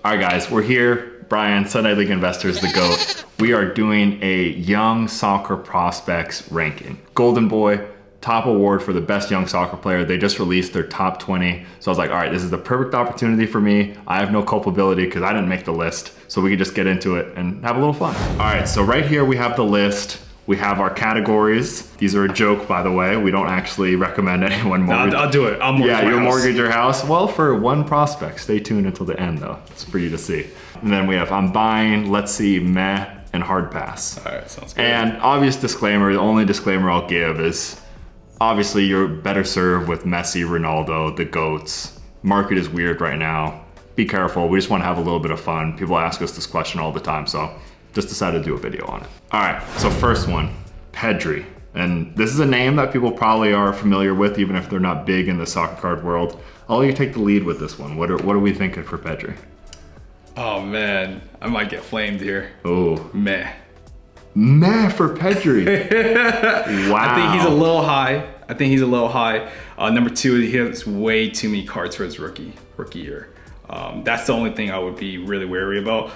All right, guys, we're here. Bryan, Sunday League Investors, the GOAT. We are doing a young soccer prospects ranking. Golden Boy, top award for the best young soccer player. They just released their top 20. So I was like, all right, this is the perfect opportunity for me. I have no culpability because I didn't make the list. So we can just get into it and have a little fun. All right, so right here we have the list. We have our categories. These are a joke, by the way. We don't actually recommend anyone mortgage. No, I'll do it. I'll mortgage Yeah, my you'll house. mortgage your house. Well, for one prospect. Stay tuned until the end, though. It's for you to see. And then we have I'm buying, let's see, meh, and hard pass. All right, sounds good. And obvious disclaimer, the only disclaimer I'll give is obviously you're better served with Messi, Ronaldo, the GOATs. Market is weird right now. Be careful. We just want to have a little bit of fun. People ask us this question all the time, so just decided to do a video on it. All right, so first one, Pedri. And this is a name that people probably are familiar with, even if they're not big in the soccer card world. I'll let you take the lead with this one. What are we thinking for Pedri? Oh man, I might get flamed here. Oh, Meh. meh for Pedri. Wow. I think he's a little high. Number two, he has way too many cards for his rookie year. That's the only thing I would be really wary about.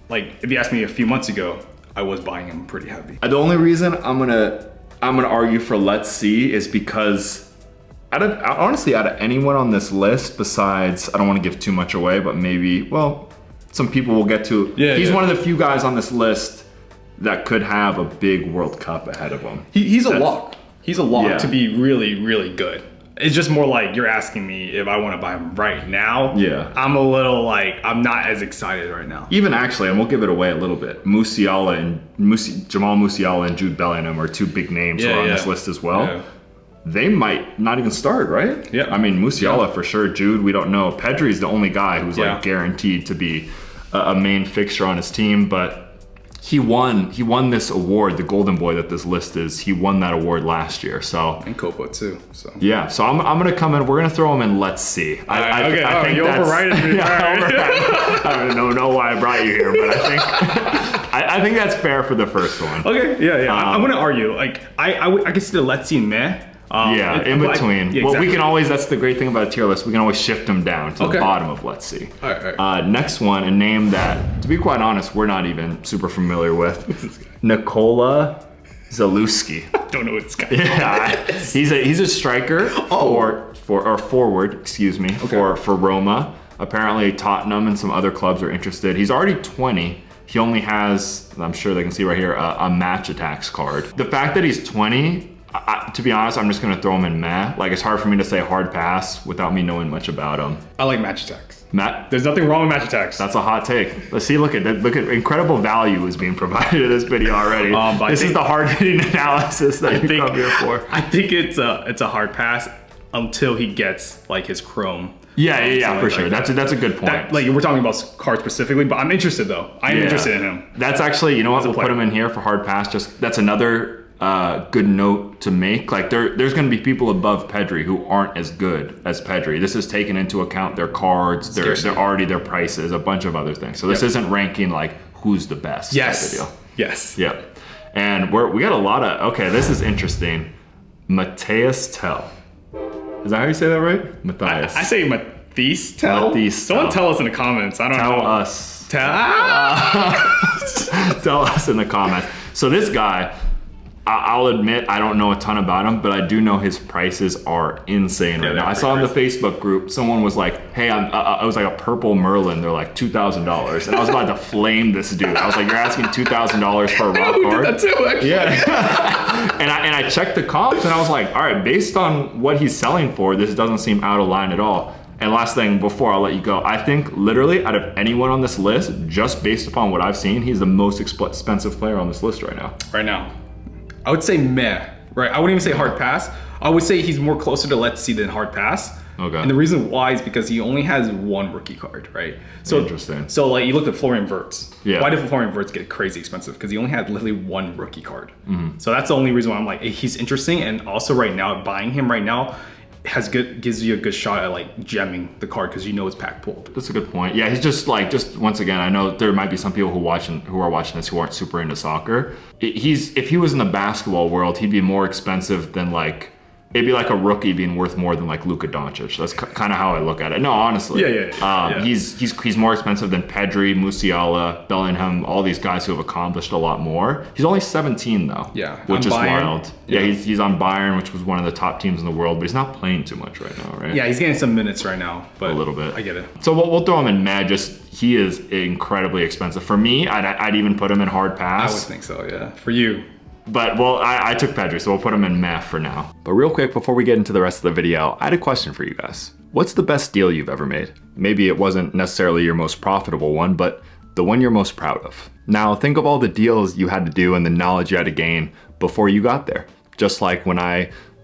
Like if you asked me a few months ago, I was buying him pretty heavy. The only reason I'm gonna argue for let's see is because out of anyone on this list, besides, I don't want to give too much away, but maybe, well, some people will get to. Yeah, he's yeah. one of the few guys on this list that could have a big World Cup ahead of him. He's a lock. He's a lock Yeah. to be really, really good. It's just more like you're asking me if I want to buy him right now. Yeah. I'm a little like, I'm not as excited right now. Even actually, and we'll give it away a little bit. Jamal Musiala and Jude Bellingham are two big names who are on this list as well. Yeah. They might not even start, right? Yeah. I mean, Musiala for sure. Jude, we don't know. Pedri's the only guy who's Yeah. like guaranteed to be a main fixture on his team, but he won this award, the Golden Boy that this list is. He won that award last year, so. And Copa too. So Yeah, so I'm gonna come in. We're gonna throw him in. Let's see. I think you that's- overrided me. I don't know why I brought you here, but I think that's fair for the first one. Okay, yeah. I'm gonna argue. Like I can see the let's see meh. Yeah, in between. Yeah, Well, we exactly. can always, that's the great thing about a tier list, we can always shift them down to the Okay. bottom of let's see. All right. Next one, a name that, to be quite honest, we're not even super familiar with. Nikola Zalewski. Don't know what this guy. Yeah, he's a striker or forward, excuse me, for Roma. Apparently Tottenham and some other clubs are interested. He's already 20. He only has, I'm sure they can see right here, a match attacks card. The fact that he's 20, to be honest, I'm just gonna throw him in meh. Like, it's hard for me to say hard pass without me knowing much about him. I like match attacks. Matt, There's nothing wrong with match attacks. that's a hot take. Let's see, look at incredible value is being provided in this video already. But This is the hard-hitting analysis that you come here for. I think it's a hard pass until he gets like his chrome. Yeah, Something for like sure. that. That's a good point. Like we're talking about cards specifically, but I'm interested though. I'm interested in him. That's actually, you know what, we'll player. put him in here for hard pass. Just that's another good note to make. Like there's going to be people above Pedri who aren't as good as Pedri. This is taking into account their cards, their prices, a bunch of other things. So this isn't ranking like who's the best. Yes. Type of deal. Yes. Yep. And we got a lot of, okay, this is interesting. Matthias Tell. Is that how you say that right? Matthias. I say Matisse Tell. Matisse Someone Tell. tell us in the comments. I don't know. Tell us. Tell. Tell us in the comments. So this guy, I'll admit I don't know a ton about him, but I do know his prices are insane right they're now. I pretty saw in the Facebook group, someone was like, hey, I was like a purple Merlin. They're like $2,000. And I was about to flame this dude. I was like, you're asking $2,000 for a rock We card? did that too, actually. Yeah. and I checked the comps and I was like, all right, based on what he's selling for, this doesn't seem out of line at all. And last thing before I'll let you go, I think literally out of anyone on this list, just based upon what I've seen, he's the most expensive player on this list right now. Right now, I would say meh. Right, I wouldn't even say hard pass. I would say he's more closer to let's see than hard pass. Okay. And the reason why is because he only has one rookie card, right? So Interesting. So like you looked at Florian Wirtz. Yeah. Why did Florian Wirtz get crazy expensive? Because he only had literally one rookie card. So that's the only reason why I'm like, he's interesting. And also right now, buying him right now gives you a good shot at like gemming the card because you know it's pack pulled. That's a good point. Yeah, he's just once again, I know there might be some people who are watching this who aren't super into soccer. If he was in the basketball world, he'd be more expensive than like it'd be like a rookie being worth more than like Luka Doncic. That's kind of how I look at it. No, honestly. Yeah. He's more expensive than Pedri, Musiala, Bellingham, all these guys who have accomplished a lot more. He's only 17 though. Yeah. Which is Bayern. wild. Yeah, he's on Bayern, which was one of the top teams in the world, but he's not playing too much right now, right? Yeah, he's getting some minutes right now, but a little bit. I get it. So we'll throw him in mad. He is incredibly expensive. For me, I'd even put him in hard pass. I would think so, yeah. For you. But, well, I took Pedri, so we'll put him in meh for now. But real quick, before we get into the rest of the video, I had a question for you guys. What's the best deal you've ever made? Maybe it wasn't necessarily your most profitable one, but the one you're most proud of. Now, think of all the deals you had to do and the knowledge you had to gain before you got there. Just like when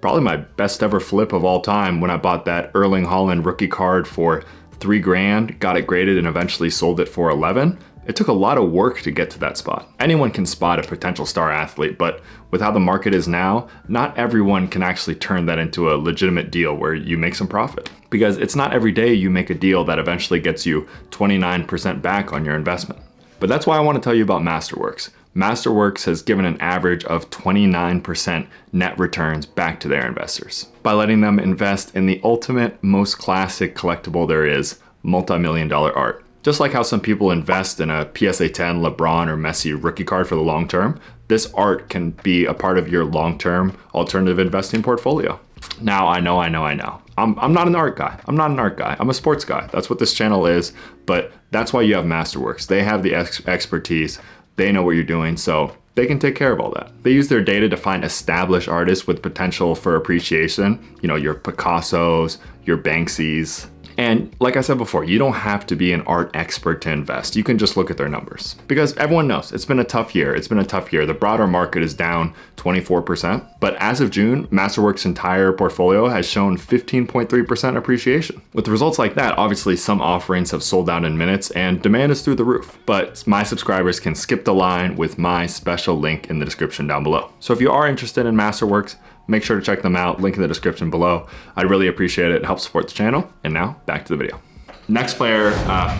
probably my best ever flip of all time, when I bought that Erling Haaland rookie card for $3,000, got it graded and eventually sold it for 11. It took a lot of work to get to that spot. Anyone can spot a potential star athlete, but with how the market is now, not everyone can actually turn that into a legitimate deal where you make some profit. Because it's not every day you make a deal that eventually gets you 29% back on your investment. But that's why I want to tell you about Masterworks. Masterworks has given an average of 29% net returns back to their investors by letting them invest in the ultimate, most classic collectible there is, multi-million-dollar art. Just like how some people invest in a PSA 10 LeBron or Messi rookie card for the long term, this art can be a part of your long-term alternative investing portfolio. Now, I know. I'm not an art guy. I'm a sports guy. That's what this channel is, but that's why you have Masterworks. They have the expertise. They know what you're doing, so they can take care of all that. They use their data to find established artists with potential for appreciation. You know, your Picassos, your Banksys. And like I said before, you don't have to be an art expert to invest. You can just look at their numbers. Because everyone knows it's been a tough year. The broader market is down 24%. But as of June, Masterworks' entire portfolio has shown 15.3% appreciation. With results like that, obviously some offerings have sold out in minutes and demand is through the roof. But my subscribers can skip the line with my special link in the description down below. So if you are interested in Masterworks, make sure to check them out, link in the description below. I'd really appreciate it. It helps support the channel. And now, back to the video. Next player,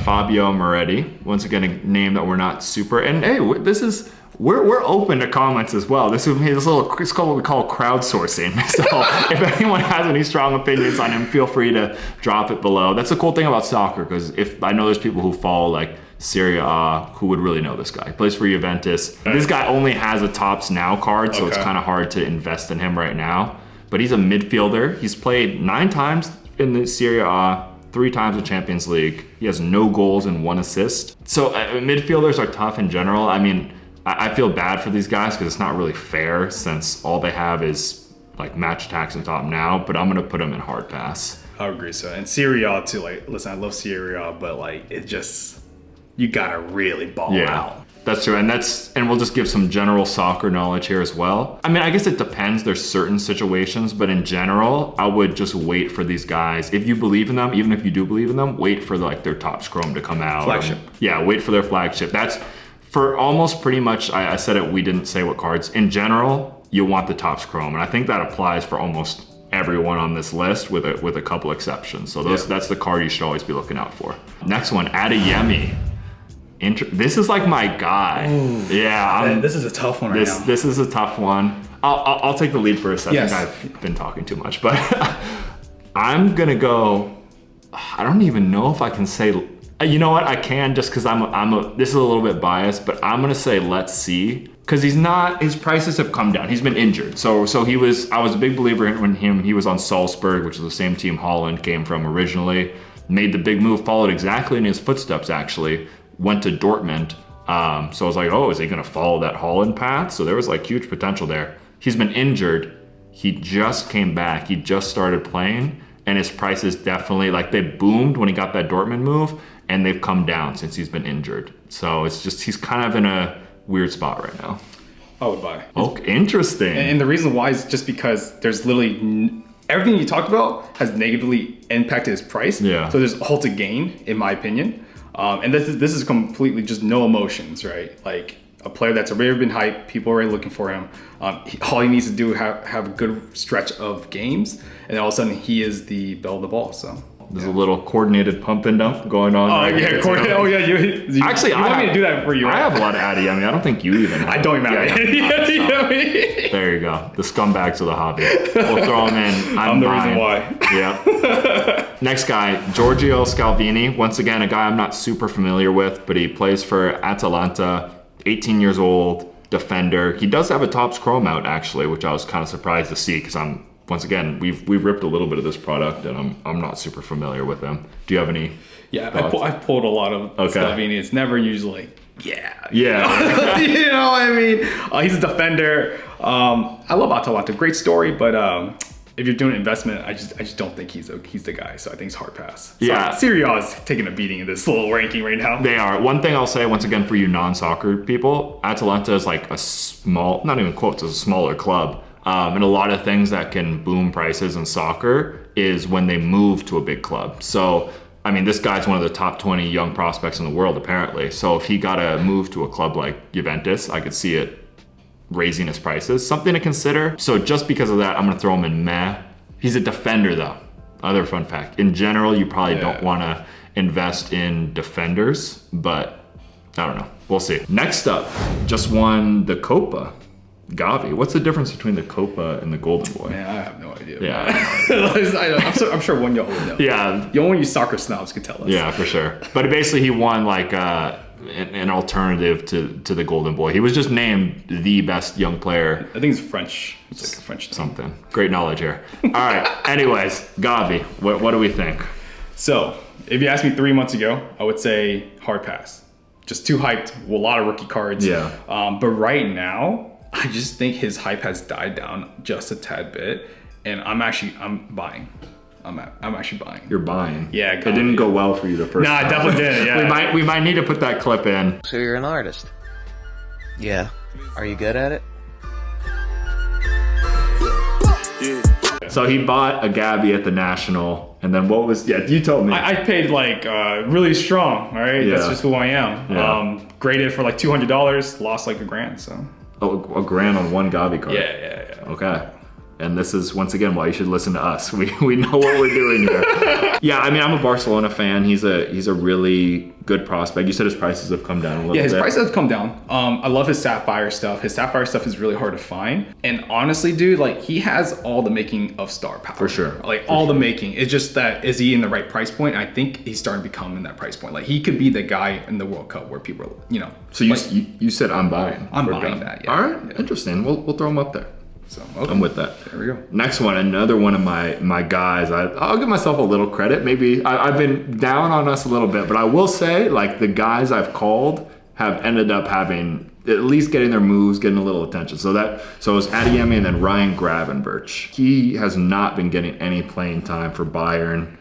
Fabio Moretti. Once again, a name that we're not super, and hey, we're open to comments as well. It's called what we call crowdsourcing. So if anyone has any strong opinions on him, feel free to drop it below. That's the cool thing about soccer, because if I know there's people who follow like Serie A who would really know this guy. He plays for Juventus. This guy only has a Tops Now card, so it's kind of hard to invest in him right now. But he's a midfielder. He's played 9 times in the Serie A, 3 times in Champions League. He has no goals and 1 assist. So midfielders are tough in general. I mean, I feel bad for these guys because it's not really fair since all they have is like match attacks and Top Now, but I'm gonna put them in hard pass. I agree, so. And Serie A too, like, listen, I love Serie A, but like, it just, you gotta really ball out. That's true, and we'll just give some general soccer knowledge here as well. I mean, I guess it depends. There's certain situations, but in general, I would just wait for these guys. If you believe in them, even if you do believe in them, wait for like their top scrum to come out. Flagship. Yeah, wait for their flagship. That's for almost pretty much. I said it. We didn't say what cards. In general, you want the top scrum, and I think that applies for almost everyone on this list with a couple exceptions. So that's the card you should always be looking out for. Next one, Adeyemi. This is like my guy. Ooh, yeah, this is a tough one right now. This is a tough one. I'll take the lead first. I Yes. think I've been talking too much, but I'm gonna go. I don't even know if I can say. You know what? I can just because this is a little bit biased, but I'm gonna say let's see. Because his prices have come down. He's been injured. So I was a big believer when he was on Salzburg, which is the same team Haaland came from originally. Made the big move, followed exactly in his footsteps actually. Went to Dortmund. So I was like, oh, is he gonna follow that Haaland path? So there was like huge potential there. He's been injured. He just came back. He just started playing, and his prices definitely, like, they boomed when he got that Dortmund move, and they've come down since he's been injured. So it's just, he's kind of in a weird spot right now. I would buy. Okay, interesting. And the reason why is just because there's literally everything you talked about has negatively impacted his price. Yeah. So there's all to gain, in my opinion. And this is completely just no emotions, right? Like a player that's already been hyped, people are already looking for him. All he needs to do have a good stretch of games, and all of a sudden he is the belle of the ball. So There's a little coordinated pump and dump going on. Oh, yeah, coordinated. Oh, yeah. Actually, you want me to do that for you, right? I have a lot of Adiyemi. I don't think you even have. I don't even have it. There you go. The scumbags of the hobby. We'll throw them in. I'm the reason why. Yeah. Next guy, Giorgio Scalvini. Once again, a guy I'm not super familiar with, but he plays for Atalanta, 18 years old, defender. He does have a Topps Chrome out, actually, which I was kind of surprised to see because once again, we've ripped a little bit of this product, and I'm not super familiar with them. Do you have any? Yeah, I've pulled a lot of Scalvini. It's never usually yeah. You know what I mean? He's a defender. I love Atalanta. Great story, but if you're doing investment, I just don't think he's the guy. So I think it's hard pass. Yeah, Serie A is taking a beating in this little ranking right now. They are. One thing I'll say once again for you non-soccer people, Atalanta is like a small, not even quotes, it's a smaller club. And a lot of things that can boom prices in soccer is when they move to a big club. So, I mean, this guy's one of the top 20 young prospects in the world, apparently. So if he got to move to a club like Juventus, I could see it raising his prices. Something to consider. So just because of that, I'm going to throw him in meh. He's a defender, though. Other fun fact. In general, you probably don't want to invest in defenders, but I don't know. We'll see. Next up, just won the Copa. Gavi. What's the difference between the Copa and the Golden Boy? Man, I have no idea. Yeah. I'm sure one y'all would know. Yeah. The only you soccer snobs could tell us. Yeah, for sure. But basically he won like an alternative to the Golden Boy. He was just named the best young player. I think it's French. It's like a French thing. Something. Great knowledge here. All right. Anyways, Gavi, what do we think? So, if you asked me 3 months ago, I would say hard pass. Just too hyped. A lot of rookie cards. Yeah. But right now, I just think his hype has died down just a tad bit, and I'm buying. I'm actually buying. You're buying. Yeah, it didn't go well for you the first time. Nah, it definitely didn't. Yeah. we might need to put that clip in. So you're an artist? Yeah. Are you good at it? So he bought a Gabby at the National, and then what was? Yeah, you told me. I paid like really strong. All right, that's just who I am. Yeah. Graded for like $200, lost like $1,000. So. Oh, $1,000 on one Gavi card. Yeah. Okay. And this is, once again, why you should listen to us. We know what we're doing here. Yeah, I mean, I'm a Barcelona fan. He's a really good prospect. You said his prices have come down a little bit. Yeah, his prices have come down. I love his Sapphire stuff. His Sapphire stuff is really hard to find. And honestly, dude, like he has all the making of star power. For sure. Like all the making. It's just that, is he in the right price point? I think he's starting to become in that price point. Like he could be the guy in the World Cup where people are, So you said I'm buying. I'm buying that, yeah. All right, interesting. We'll throw him up there. So okay. I'm with that. There we go. Next one, another one of my guys. I'll give myself a little credit. Maybe I've been down on us a little bit, but I will say, like the guys I've called have ended up having at least getting their moves, getting a little attention. So it was Adiyemi and then Ryan Gravenberch. He has not been getting any playing time for Bayern.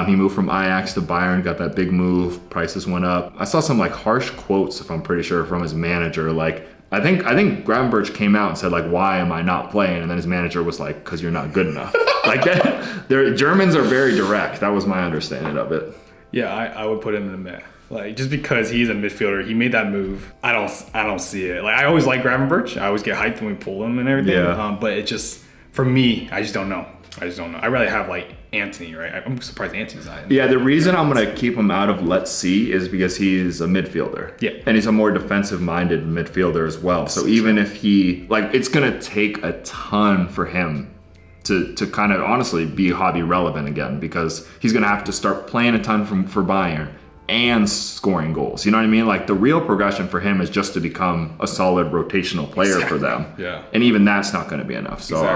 He moved from Ajax to Bayern, got that big move. Prices went up. I saw some like harsh quotes, if I'm pretty sure, from his manager, like. I think Gravenberch came out and said like, "Why am I not playing?" And then his manager was like, "Because you're not good enough." Like that. Germans are very direct. That was my understanding of it. Yeah, I would put him in the mid. Like just because he's a midfielder, he made that move. I don't see it. Like I always like Gravenberch. I always get hyped when we pull him and everything. Yeah. But it just for me, I just don't know. I'd rather have like Anthony, right? I'm surprised Anthony's not in. Yeah, the reason I'm going to keep him out of Let's See is because he's a midfielder. Yeah. And he's a more defensive-minded midfielder as well. So even if he, like, it's going to take a ton for him to kind of honestly be hobby relevant again, because he's going to have to start playing a ton for Bayern and scoring goals. You know what I mean? Like the real progression for him is just to become a solid rotational player for them. Yeah. And even that's not going to be enough. So Exactly,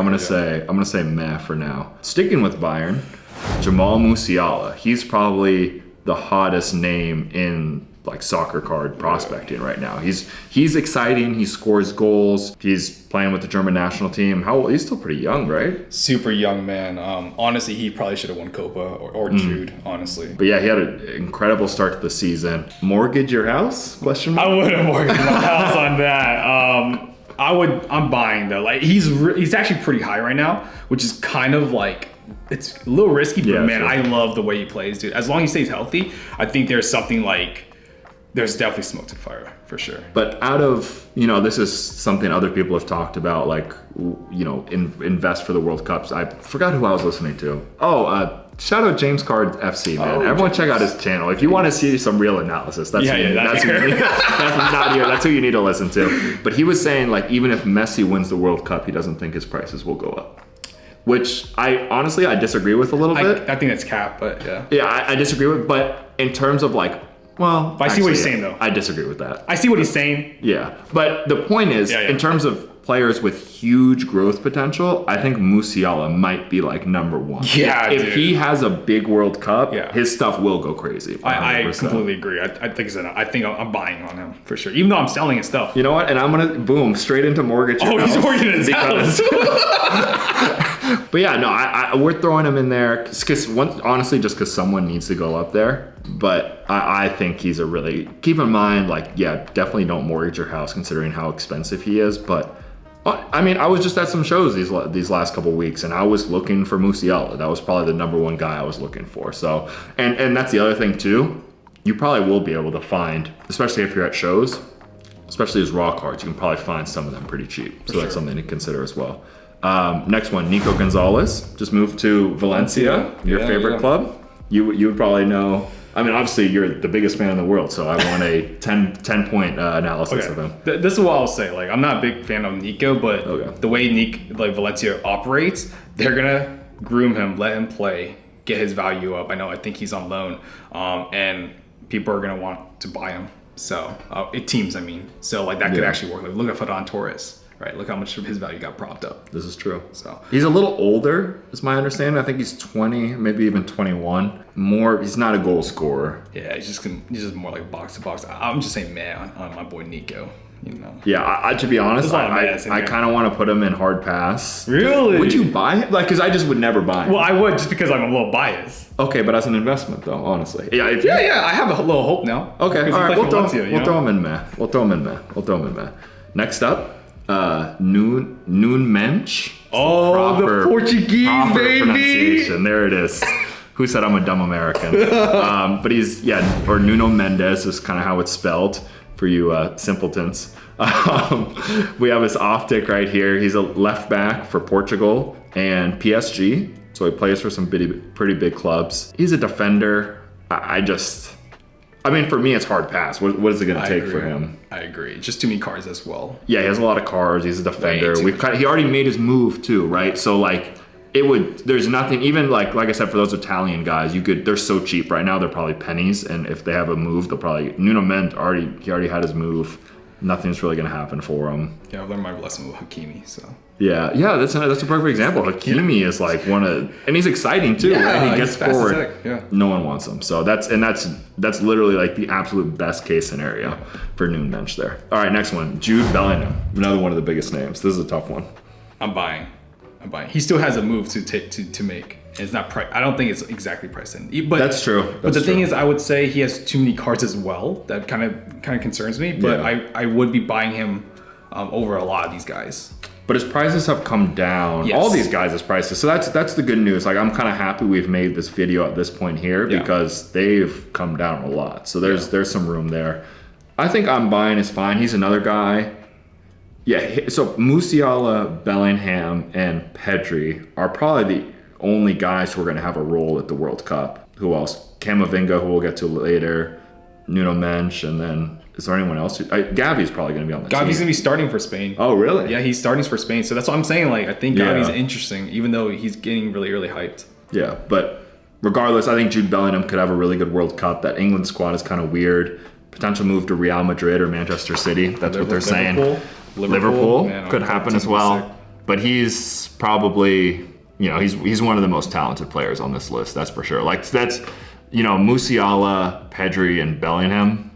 I'm going to say meh for now. Sticking with Bayern, Jamal Musiala. He's probably the hottest name in like soccer card prospecting right now. He's exciting. He scores goals. He's playing with the German national team. How old? He's still pretty young, right? Super young man. Honestly, he probably should have won Copa or Jude. Honestly, but yeah, he had an incredible start to the season. Mortgage your house? Question mark? I wouldn't mortgage my house on that. I'm buying though. Like he's actually pretty high right now, which is kind of like. It's a little risky, but man, sure. I love the way he plays, dude. As long as he stays healthy, I think there's something like. There's definitely smoke to the fire, for sure. But out of, this is something other people have talked about, like, invest for the World Cups. I forgot who I was listening to. shout out James Card FC, man. Oh, Everyone James. check out his channel. If you want to see some real analysis, that's Yeah, who, yeah, that's, who you need, that's who you need to listen to. But he was saying, like, even if Messi wins the World Cup, he doesn't think his prices will go up. Which I honestly disagree with a little bit. I think that's cap, but yeah. Yeah, I disagree with, but in terms of like, well, But I see what he's saying, though. I disagree with that. I see what he's saying. Yeah, but the point is, Yeah. in terms of players with huge growth potential, I think Musiala might be like number one. Yeah, if dude. he has a big World Cup, Yeah. his stuff will go crazy. I 100%. completely agree. I think I'm buying on him for sure. Even though I'm selling his stuff. You know what? And I'm gonna boom straight into mortgage. Oh, he's working his house. But yeah, no, we're throwing him in there because honestly, just because someone needs to go up there. But I think he's a really, keep in mind, like, yeah, definitely don't mortgage your house considering how expensive he is. But I mean, I was just at some shows these last couple weeks, and I was looking for Musiala. That was probably the number one guy I was looking for. So, and that's the other thing too. You probably will be able to find, especially if you're at shows, especially his raw cards, you can probably find some of them pretty cheap. So that's something to consider as well. Next one, Nico Gonzalez just moved to Valencia, your favorite club. You would probably know. I mean, obviously you're the biggest fan in the world, so I want a 10 point analysis of him. This is what I'll say. Like, I'm not a big fan of Nico, but Okay. the way Valencia operates, they're gonna groom him, let him play, get his value up. I think he's on loan, and people are gonna want to buy him. So teams, I mean, so like that could actually work. Like, look at Ferran Torres. Right, look how much of his value got propped up. This is true. So he's a little older, is my understanding. I think he's 20, maybe even 21. He's not a goal scorer. yeah, he's just more like box to box. I'm just saying, man, on my boy Nico. You know. Yeah, to be honest, There's a lot of mess in I there. kind of want to put him in hard pass. Really? Would you buy him? Like, because I just would never buy him. Well, I would just because I'm a little biased. Okay, but as an investment though, honestly. Yeah, Yeah, I have a little hope now. Okay, all Because he right, plays we'll Valencia, you know? throw him in there. We'll throw him in there. Next up, Noon Mensch. Oh, the Portuguese, proper baby. pronunciation. There it is. Who said I'm a dumb American? But he's, or Nuno Mendes is kind of how it's spelled for you simpletons. We have his optic right here. He's a left back for Portugal and PSG. So he plays for some pretty big clubs. He's a defender. I mean, for me, it's hard pass. What is it going to take for him? I agree. Just too many cards as well. Yeah, he has a lot of cars. He's a defender. Way too He already made his move too, right? So like, there's nothing, even like I said, for those Italian guys, they're so cheap right now. They're probably pennies, and if they have a move, they'll probably Nuno Mendes he already had his move. Nothing's really going to happen for him. Yeah, I've learned my lesson with Hakimi. So Yeah, that's a perfect example. Hakimi is like and he's exciting too. Yeah, right? He he's gets fast as forward. heck, yeah. No one wants him. So that's literally like the absolute best case scenario for Noon Bench there. All right, next one, Jude Bellingham, another one of the biggest names. This is a tough one. I'm buying. He still has a move to make. It's not price. I don't think it's exactly priced in. But That's true. But the thing is, I would say he has too many cards as well. That kind of concerns me. But Yeah. I would be buying him over a lot of these guys. But his prices have come down. Yes. All these guys' prices. So that's the good news. Like, I'm kind of happy we've made this video at this point here because they've come down a lot. So there's some room there. I think I'm buying is fine. He's another guy. Yeah. So Musiala, Bellingham, and Pedri are probably the only guys who are going to have a role at the World Cup. Who else? Camavinga, who we'll get to later. Nuno Mensch, and then is there anyone else? Gavi's probably going to be on the team. Gavi's gonna be starting for Spain. Oh, really? Yeah, he's starting for Spain. So that's what I'm saying. Like, I think Gavi's interesting, even though he's getting really, really hyped. Yeah, but regardless, I think Jude Bellingham could have a really good World Cup. That England squad is kind of weird. Potential move to Real Madrid or Manchester City. That's what they're saying. Liverpool man, could happen as well. But he's probably, he's one of the most talented players on this list. That's for sure. Like, that's, Musiala, Pedri, and Bellingham.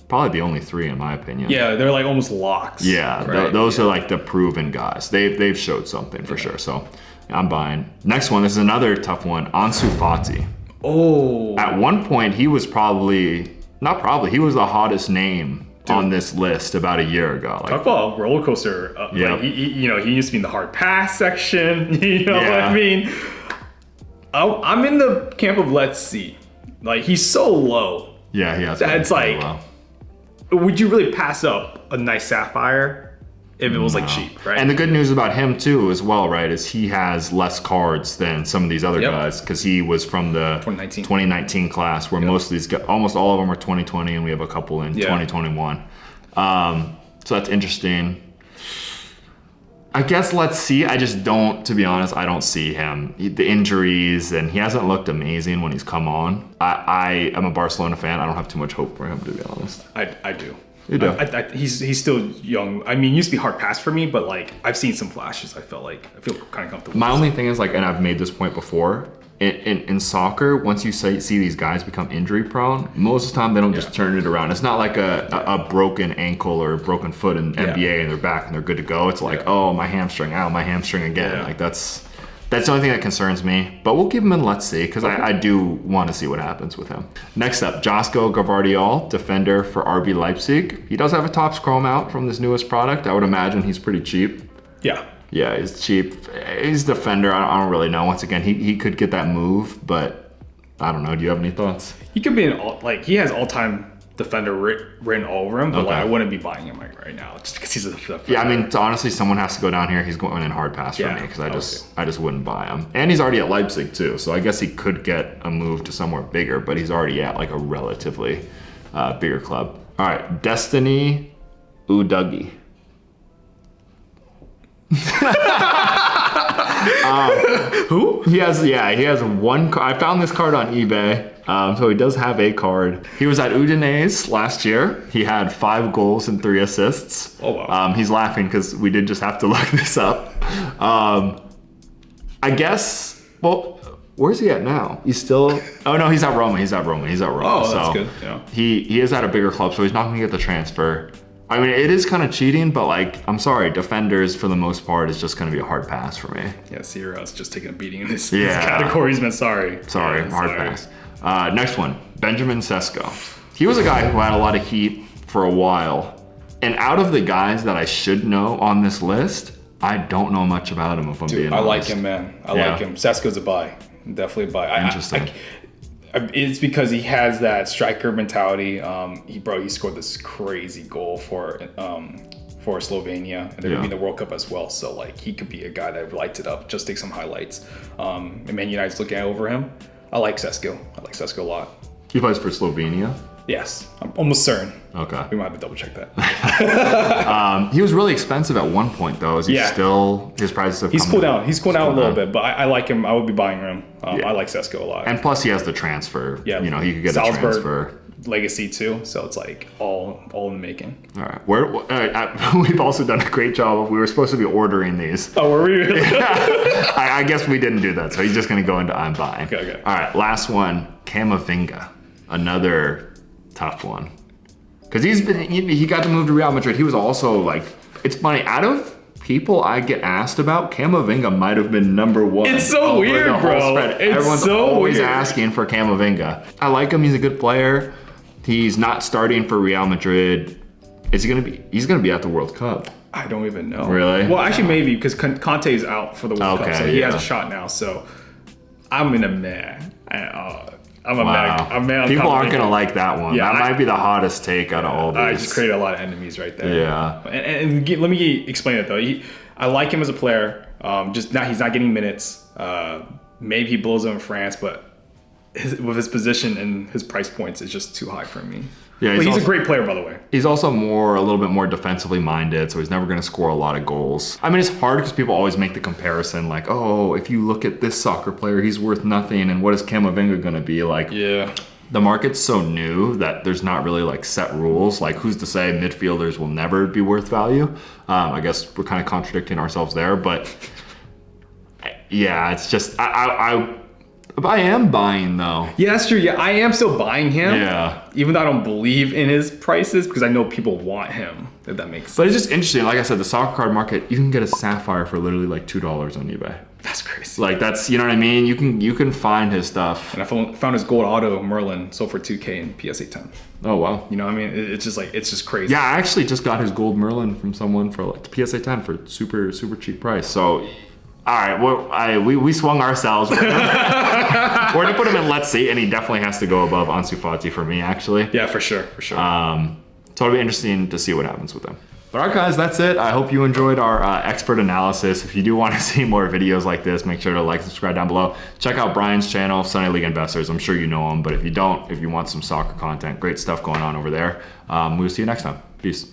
Probably the only three in my opinion. Yeah, they're like almost locks. Yeah, right? those are like the proven guys. They've showed something for sure. So I'm buying. Next one, this is another tough one. Ansu Fati. Oh. At one point, he was he was the hottest name on this list about a year ago. Like, Talk about a roller coaster. Yeah. Like, he used to be in the hard pass section. You know what I mean? I'm in the camp of let's see. Like, he's so low. yeah, he has. That's been pretty like- low. Would you really pass up a nice sapphire if it was like cheap, right? And the good news about him too, as well, right, is he has less cards than some of these other guys because he was from the 2019 class, where most of these guys, almost all of them are 2020, and we have a couple in 2021. So that's interesting. I guess let's see. I just don't, to be honest, I don't see him. The injuries, and he hasn't looked amazing when he's come on. I am a Barcelona fan. I don't have too much hope for him, to be honest. I do. You do? He's still young. I mean, it used to be hard pass for me, but like I've seen some flashes. I feel kind of comfortable. My only thing is like, and I've made this point before, in soccer, once you see these guys become injury prone, most of the time they don't just turn it around. It's not like a broken ankle or a broken foot in NBA and they're back and they're good to go. It's like, oh, my hamstring, my hamstring again. Like that's the only thing that concerns me. But we'll give him in let's see, because I do want to see what happens with him. Next up, Josko Gvardiol, defender for RB Leipzig. He does have a Topps Chrome out from this newest product. I would imagine he's pretty cheap. Yeah, he's cheap. He's a defender. I don't really know. Once again, he could get that move, but I don't know. Do you have any thoughts? He could be he has all-time defender written all over him, but like I wouldn't be buying him right now just because he's a defender. Yeah, I mean, honestly, someone has to go down here. He's going in hard pass for me because I just wouldn't buy him. And he's already at Leipzig too, so I guess he could get a move to somewhere bigger, but he's already at like a relatively bigger club. All right, Destiny Udogie. Who? He has one card. I found this card on eBay. So he does have a card. He was at Udinese last year. He had 5 goals and 3 assists. Oh wow. He's laughing because we did just have to look this up. I guess, well, where's he at now? He's still, oh no, he's at Roma. He's at Roma. Oh, so that's good. Yeah. He is at a bigger club, so he's not going to get the transfer. I mean, it is kind of cheating, but like, I'm sorry, defenders for the most part is just going to be a hard pass for me. Yeah, Sierra's just taking a beating in this categories, man. Sorry, hard pass. Next one, Benjamin Sesko. He was a guy who had a lot of heat for a while. And out of the guys that I should know on this list, I don't know much about him, if I'm being honest. I like him, man. I like him. Sesko's a buy. Definitely a buy. Interesting. It's because he has that striker mentality. He scored this crazy goal for Slovenia, and they're gonna be in the World Cup as well. So like he could be a guy that lights it up. Just take some highlights. And Man United's looking over him. I like Sesko. A lot. He plays for Slovenia? Yes, I'm almost certain. Okay. We might have to double check that. He was really expensive at one point though. Is he still, his prices have He's cooled down. He's cooled down a little bit, but I like him. I would be buying him. I like Sesko a lot. And plus he has the transfer. Yeah. You know, he could get Salzburg a transfer. Legacy too, so it's like all in the making. All right, we've also done a great job. We were supposed to be ordering these. Oh, were we? I guess we didn't do that, so he's just gonna go into I'm buying. Okay. All right, last one, Camavinga, another tough one, because he got the move to Real Madrid. He was also like, it's funny, out of people I get asked about, Camavinga might have been number 1. It's so weird, bro. Everyone's always asking for Camavinga. I like him. He's a good player. He's not starting for Real Madrid. He's gonna be at the World Cup. I don't even know. Really? Well, actually, maybe because Conte's out for the World Cup, so he has a shot now. So I'm in a meh. I'm a meh. People aren't gonna like that one. Yeah, that might be the hottest take out of all these. I just created a lot of enemies right there. Yeah. And let me explain it though. I like him as a player. Just now he's not getting minutes. Maybe he blows up in France, but with his position and his price points, it's just too high for me. Yeah, he's a great player, by the way. He's also a little bit more defensively minded, so he's never going to score a lot of goals. I mean, it's hard because people always make the comparison, like, oh, if you look at this soccer player, he's worth nothing, and what is Camavinga going to be? Like, yeah. The market's so new that there's not really like set rules. Like, who's to say midfielders will never be worth value? I guess we're kind of contradicting ourselves there, but yeah, it's just I am buying though. Yeah, that's true. Yeah, I am still buying him. Yeah. Even though I don't believe in his prices because I know people want him, if that makes sense. But it's just interesting. Like I said, the soccer card market, you can get a Sapphire for literally like $2 on eBay. That's crazy. Like that's, you know what I mean? You can find his stuff. And I found his gold auto Merlin sold for $2K in PSA 10. Oh, wow. You know what I mean? It's just crazy. Yeah, I actually just got his gold Merlin from someone for like PSA 10 for super cheap price. So, all right, we swung ourselves. We're gonna put him in let's see, and he definitely has to go above Ansu Fati for me, actually. Yeah, for sure. So it'll be interesting to see what happens with him. But all right, guys, that's it. I hope you enjoyed our expert analysis. If you do want to see more videos like this, make sure to like, subscribe down below. Check out Brian's channel, Sunday League Investors. I'm sure you know him, but if you don't, if you want some soccer content, great stuff going on over there. We'll see you next time. Peace.